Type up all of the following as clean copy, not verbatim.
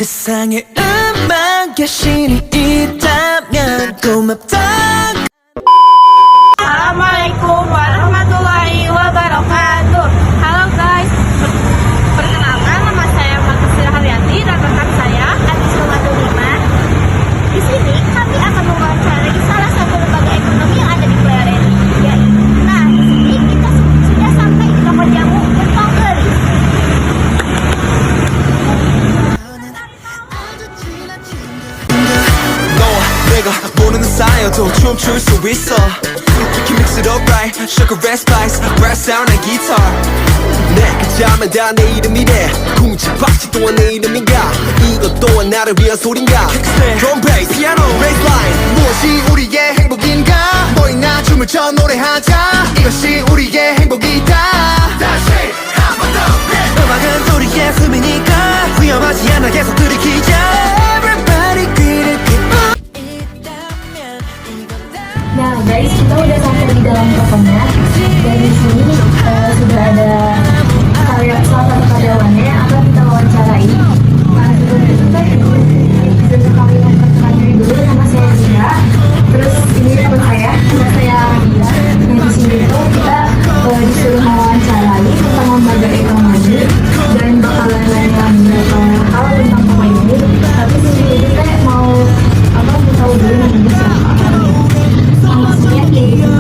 세상에 음악의 신이 있다면 고맙다. Assalamualaikum warahmatullahi wabarakatuh. Halo guys, perkenalkan nama saya Matusira Haryati dan rekan saya Adis Romadulima. Di sini kami akan mewawancarai salah satu lembaga ekonomi yang ada di Pleret. Nah, di sini kita sudah sampai di toko jamu Gentong Geris. 너와 내가 모르는 사이여도 춤출 수 있어. You can mix it up right, sugar red spice, brass sound and guitar. 내가 잠을 다 내 이름이래. 궁지박지 또한 내 이름인가. 이것 또한 나를 위한 소린가. Drum bass, piano, bass line. 무엇이 우리의 행복인가 너희나 춤을 춰 노래하자 이것이 우리의 행복이다 다시 한번 더 음악은 우리의 숨이니까 위험하지 않아 계속 들이키자. Everybody greet it. Nah guys, kita udah sampai di dalam tokonya. Dan di sini sudah ada salah satu karyawannya yang akan kita wawancarai. Nah sebelum itu bisa kami memperkenalkan diri dulu. Nama saya Dina. Terus ini teman saya, nama saya Dina. Nah di sini tuh kita disuruh mewawancarai tentang lembaga ekonomi dan bakalan nanya beberapa hal tentang toko ini. Tapi sebelum itu saya mau tahu dulu namanya siapa. Maksudnya kayak gitu.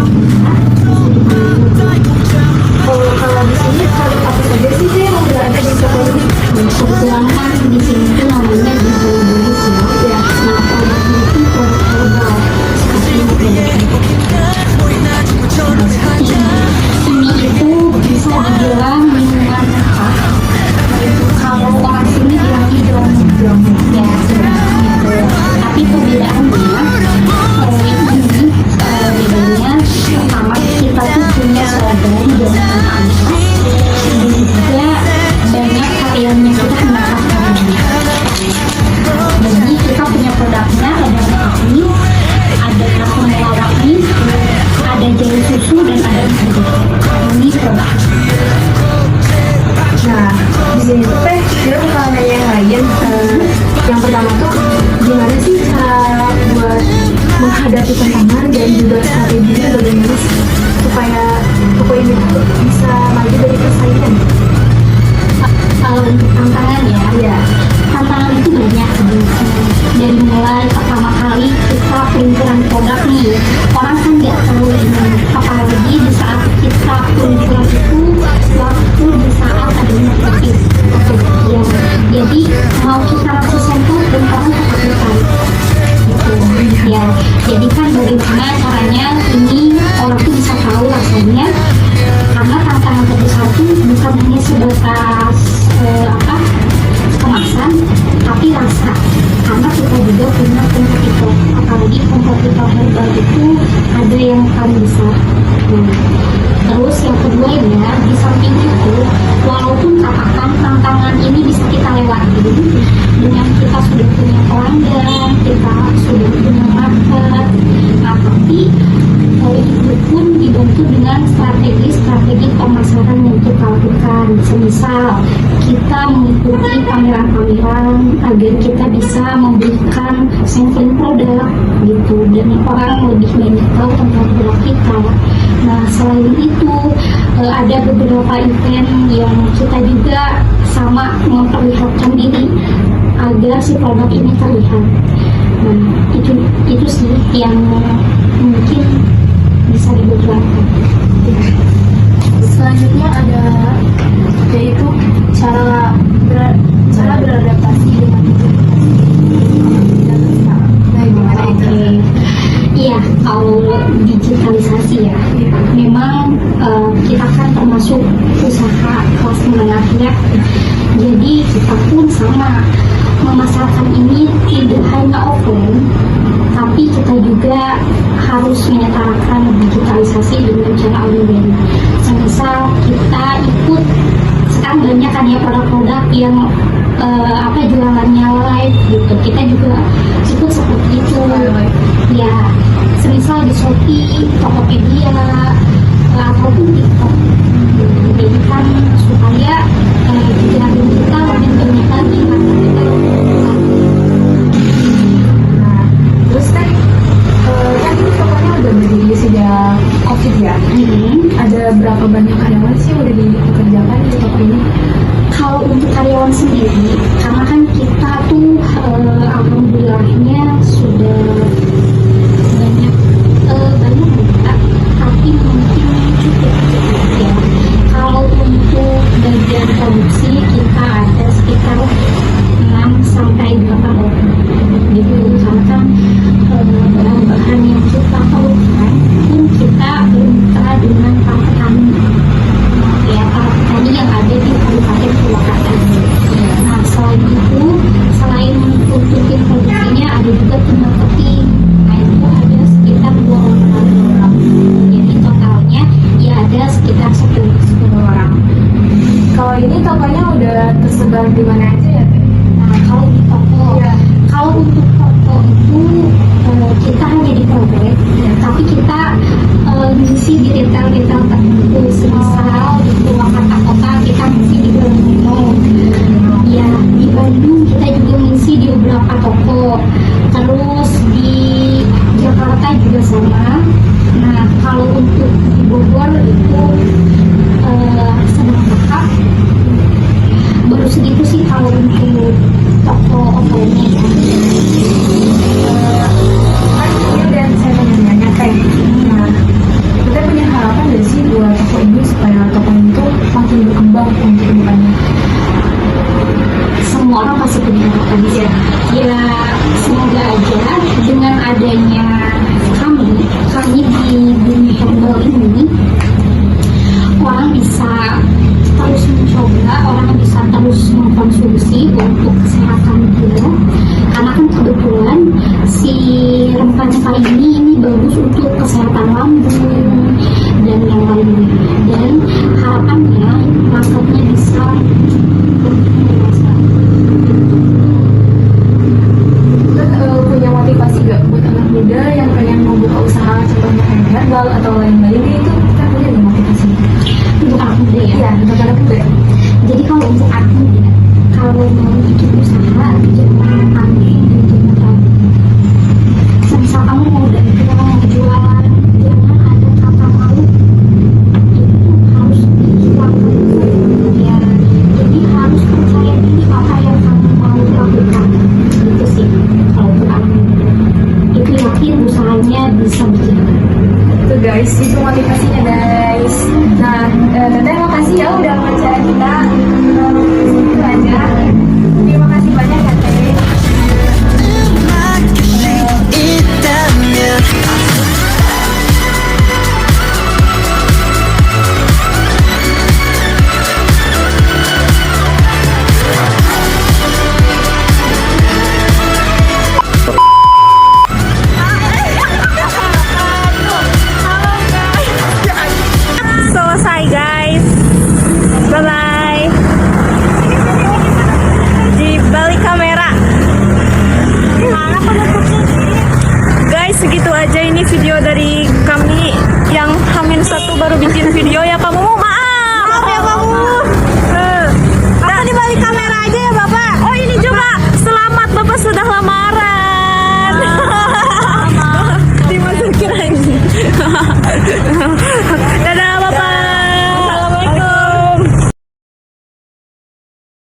Kalau di sini apa saja sih sih yang udah ada di toko ini? Kebetulan kan di sini tuh namanya di Geris ya. Nah kalau itu produk seperti ini itu bisa dibilang minuman khas. Kalau orang sini bilangnya drum ya sebenarnya gitu. Tapi perbedaannya ini bedanya pertama kita tuh punya slogan jangan panas dan juga banyak variannya kita menambahkan. Jadi kita punya produknya ada kopi, ada rasa melawakni, ada jahe susu dan ada susu. Ini produk. Nah, di sini tuh teh kita bakal nanya yang lain. Yang pertama tuh gimana sih cara buat menghadapi tantangan dan juga strateginya bagaimana sih supaya toko ini tuh bisa maju dari persaingan? Kalau untuk tantangan ya, tantangan itu banyak sebenarnya. Dari mulai pertama kali kita peluncuran produk nih, orang kan nggak tahu ini, apalagi di saat kita peluncuran itu waktu di saat adanya COVID. Ya, jadi mau kita langsung sampel dan orang tetap tertarik. Gitu. Ya, jadi kan bagaimana caranya ini orang tuh bisa tahu rasanya, karena tantangan terbesar itu bukan hanya sebatas kemasan, tapi rasa. Karena kita juga punya kompetitor, apalagi kompetitor herbal itu ada yang paling besar. Terus yang kedua ya, di samping itu, walaupun katakan tantangan ini bisa kita lewati dengan kita sudah punya pelanggan, kita sudah punya market, nah tapi itu pun dibantu dengan strategi pemasaran yang kita lakukan. Semisal kita mengikuti pameran-pameran agar kita bisa memberikan sampling produk gitu, dan orang lebih banyak tahu tentang produk kita. Nah selain itu ada beberapa event yang kita juga sama memperlihatkan diri agar si produk ini terlihat. Nah itu sih yang mungkin bisa dibutuhkan. Selanjutnya ada yaitu cara beradaptasi dengan Iya, kalau digitalisasi ya, memang kita kan termasuk usaha kelas menengah ya. Jadi kita pun sama memasarkan ini tidak hanya offline, tapi kita juga harus menyetarakan digitalisasi dengan cara online. Semisal kita ikut, sekarang banyak kan ya produk-produk yang jualannya live gitu, kita juga ikut seperti itu ya, semisal di Shopee, Tokopedia ataupun TikTok. Jadi kan supaya kita lebih banyak lagi karena kita beberapa toko. Terus di Jakarta juga sama. Nah, kalau untuk di Bogor itu sedang buka. Baru segitu sih kalau untuk toko offline-nya ya. Ini dan saya pengen nanya kayak nah, kita punya harapan nggak sih buat toko ini supaya toko ini tuh makin berkembang untuk kedepannya? Semua orang pasti punya harapan ya. Ya, semoga aja dengan adanya kami di dunia herbal ini, orang bisa terus mencoba, orang bisa terus mengkonsumsi untuk kesehatan dia. Karena kan kebetulan si rempah-rempah ini bagus untuk kesehatan lambung dan yang lainnya. Dan harapannya marketnya bisa Punya motivasi gak buat anak muda yang pengen membuka usaha contohnya kayak herbal atau lain-lain itu kita punya nggak motivasi? untuk anak muda ya. Iya, untuk anak muda. Jadi kalau untuk anak muda, kalau mau bikin usaha jangan aneh untuk modal. Misal kamu mau dagang, mau jualan, jangan ada kata malu. Itu harus dihilangkan ya. Jadi harus percaya diri apa yang kamu mau lakukan. Itu sih kalau untuk anak muda. Itu yakin usahanya bisa berjalan. Tuh guys, itu motivasinya guys. Nah, Teteh makasih ya udah